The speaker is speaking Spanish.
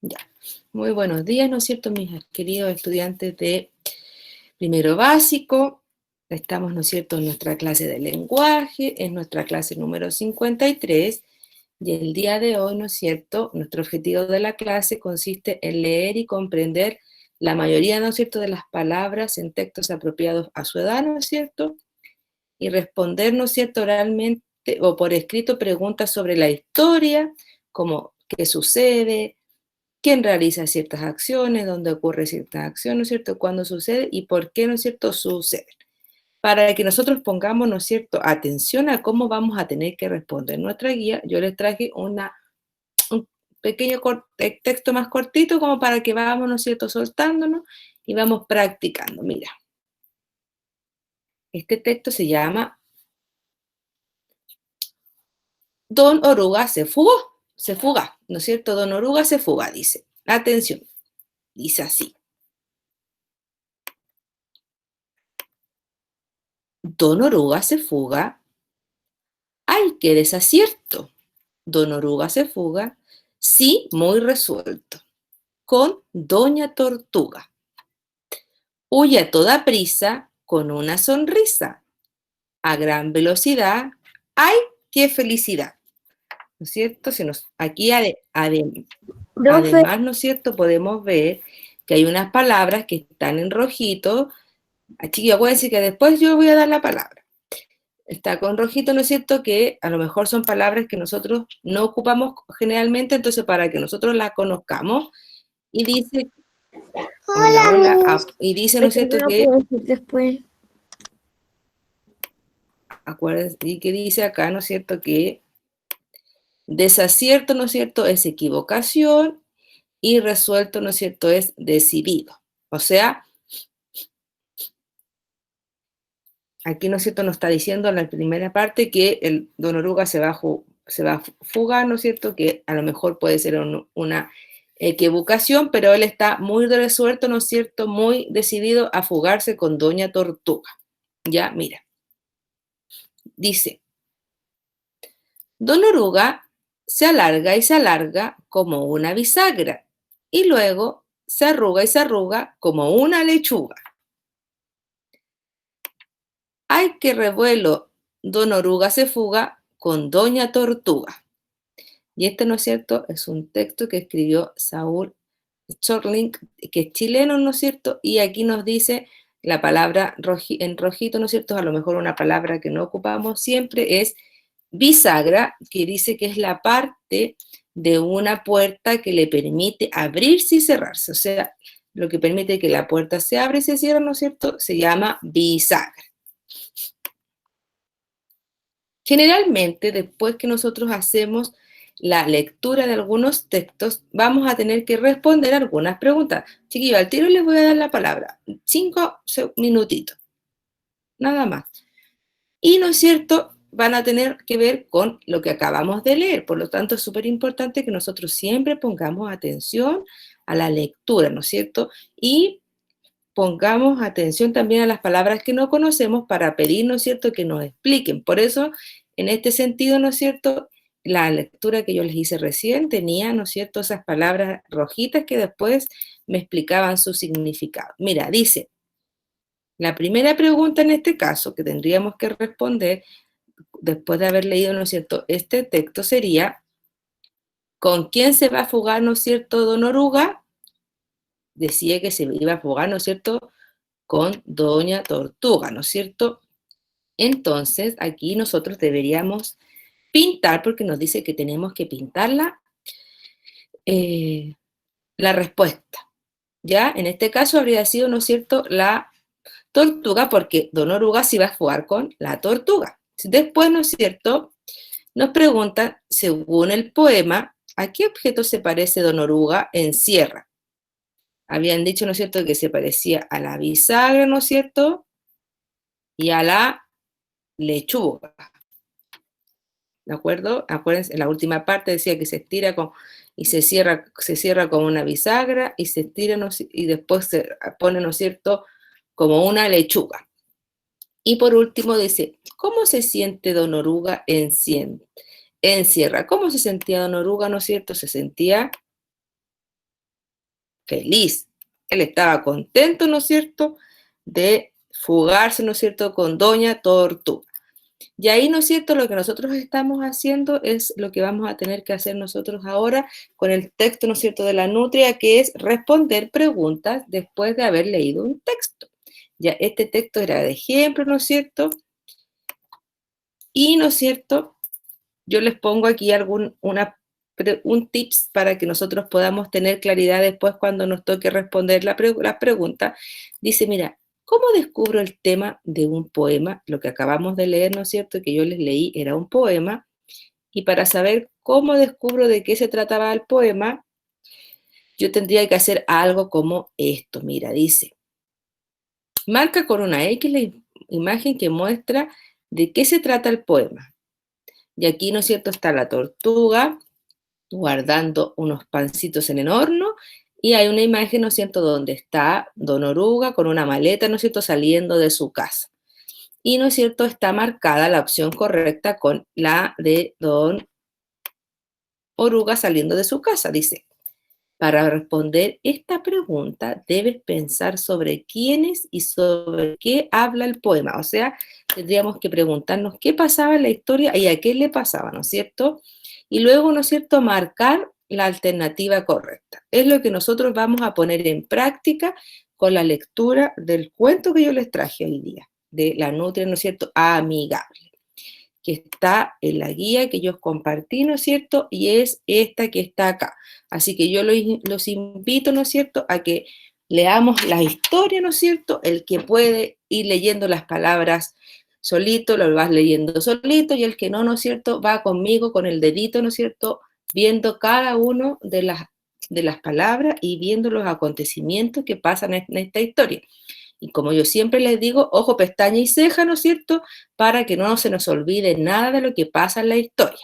Ya. Muy buenos días, ¿no es cierto, mis queridos estudiantes de primero básico? Estamos, ¿no es cierto?, en nuestra clase de lenguaje, en nuestra clase número 53, y el día de hoy, ¿no es cierto?, nuestro objetivo de la clase consiste en leer y comprender la mayoría, ¿no es cierto?, de las palabras en textos apropiados a su edad, ¿no es cierto?, y responder, ¿no es cierto?, oralmente o por escrito preguntas sobre la historia, como qué sucede, quién realiza ciertas acciones, dónde ocurre cierta acción, ¿no es cierto?, cuándo sucede y por qué, ¿no es cierto?, sucede. Para que nosotros pongamos, ¿no es cierto?, atención a cómo vamos a tener que responder nuestra guía, yo les traje un pequeño texto más cortito como para que vamos, ¿no es cierto?, soltándonos y vamos practicando. Mira, este texto se llama Don Oruga se fugó, se fuga, ¿no es cierto? Don Oruga se fuga, dice. Atención, dice así. Don Oruga se fuga. ¡Ay, qué desacierto! Don Oruga se fuga, sí, muy resuelto, con Doña Tortuga. Huye a toda prisa, con una sonrisa, a gran velocidad. ¡Ay, qué felicidad! ¿No es cierto? Aquí Profe, además, ¿no es cierto?, podemos ver que hay unas palabras que están en rojito. Chiquillos, voy a decir que después yo voy a dar la palabra. Está con rojito, ¿no es cierto?, que a lo mejor son palabras que nosotros no ocupamos generalmente, entonces para que nosotros las conozcamos, y dice, hola, hola, hola, Miss. y dice, ¿no es Porque cierto?, no lo que, puedo decir después. acuérdense, y que dice acá, ¿no es cierto?, que desacierto, ¿no es cierto?, es equivocación, y resuelto, ¿no es cierto?, es decidido. O sea, aquí, ¿no es cierto?, nos está diciendo en la primera parte que el Don Oruga se va a fugar, ¿no es cierto?, que a lo mejor puede ser una equivocación, pero él está muy resuelto, ¿no es cierto?, muy decidido a fugarse con Doña Tortuga. Ya, mira, dice, Don Oruga se alarga y se alarga como una bisagra, y luego se arruga y se arruga como una lechuga. ¡Ay, qué revuelo! Don Oruga se fuga con Doña Tortuga. Y este, ¿no es cierto?, es un texto que escribió Saúl Schorling, que es chileno, ¿no es cierto? Y aquí nos dice la palabra en rojito, ¿no es cierto? A lo mejor una palabra que no ocupamos siempre es bisagra, que dice que es la parte de una puerta que le permite abrirse y cerrarse. O sea, lo que permite que la puerta se abra y se cierra, ¿no es cierto?, se llama bisagra. Generalmente, después que nosotros hacemos la lectura de algunos textos, vamos a tener que responder algunas preguntas. Chiquillos, al tiro les voy a dar la palabra. 5 minutitos, nada más. Y, ¿no es cierto?, van a tener que ver con lo que acabamos de leer. Por lo tanto, es súper importante que nosotros siempre pongamos atención a la lectura, ¿no es cierto? Y pongamos atención también a las palabras que no conocemos para pedir, ¿no es cierto?, que nos expliquen. Por eso, en este sentido, ¿no es cierto?, la lectura que yo les hice recién tenía, ¿no es cierto?, esas palabras rojitas que después me explicaban su significado. Mira, dice, la primera pregunta en este caso que tendríamos que responder después de haber leído, ¿no es cierto?, este texto sería, ¿con quién se va a fugar, ¿no es cierto?, Don Oruga? Decía que se iba a fugar, ¿no es cierto?, con Doña Tortuga, ¿no es cierto? Entonces, aquí nosotros deberíamos pintar, porque nos dice que tenemos que pintarla, la respuesta. ¿Ya? En este caso habría sido, ¿no es cierto?, la tortuga, porque Don Oruga se iba a jugar con la tortuga. Después, ¿no es cierto?, nos pregunta, según el poema, ¿a qué objeto se parece Don Oruga en Sierra? Habían dicho, ¿no es cierto?, que se parecía a la bisagra, ¿no es cierto?, y a la lechuga. ¿De acuerdo? Acuérdense, en la última parte decía que se estira y se cierra como una bisagra y se estira, ¿no? Y después se pone, ¿no es cierto?, como una lechuga. Y por último dice, ¿cómo se siente Don Oruga en Sierra? ¿Cómo se sentía Don Oruga, no es cierto? Se sentía feliz. Él estaba contento, ¿no es cierto?, de fugarse, ¿no es cierto?, con Doña Tortuga. Y ahí, ¿no es cierto?, lo que nosotros estamos haciendo es lo que vamos a tener que hacer nosotros ahora con el texto, ¿no es cierto?, de la nutria, que es responder preguntas después de haber leído un texto. Ya este texto era de ejemplo, ¿no es cierto? Y, ¿no es cierto?, yo les pongo aquí un tips para que nosotros podamos tener claridad después cuando nos toque responder la pregunta. Dice, mira, ¿cómo descubro el tema de un poema? Lo que acabamos de leer, ¿no es cierto?, que yo les leí era un poema. Y para saber cómo descubro de qué se trataba el poema, yo tendría que hacer algo como esto. Mira, dice, marca con una X la imagen que muestra de qué se trata el poema. Y aquí, ¿no es cierto?, está la tortuga guardando unos pancitos en el horno y hay una imagen, ¿no es cierto?, donde está Don Oruga con una maleta, ¿no es cierto?, saliendo de su casa. Y, ¿no es cierto?, está marcada la opción correcta con la de Don Oruga saliendo de su casa. Dice, para responder esta pregunta debes pensar sobre quiénes y sobre qué habla el poema. O sea, tendríamos que preguntarnos qué pasaba en la historia y a qué le pasaba, ¿no es cierto? Y luego, ¿no es cierto?, marcar la alternativa correcta. Es lo que nosotros vamos a poner en práctica con la lectura del cuento que yo les traje hoy día, de la nutria, ¿no es cierto?, amigable, que está en la guía que yo os compartí, ¿no es cierto? Y es esta que está acá. Así que yo los invito, ¿no es cierto?, a que leamos la historia, ¿no es cierto? El que puede ir leyendo las palabras solito, lo vas leyendo solito, y el que no, ¿no es cierto?, va conmigo con el dedito, ¿no es cierto?, viendo cada uno de las palabras y viendo los acontecimientos que pasan en esta historia. Y como yo siempre les digo, ojo, pestaña y ceja, ¿no es cierto?, para que no se nos olvide nada de lo que pasa en la historia.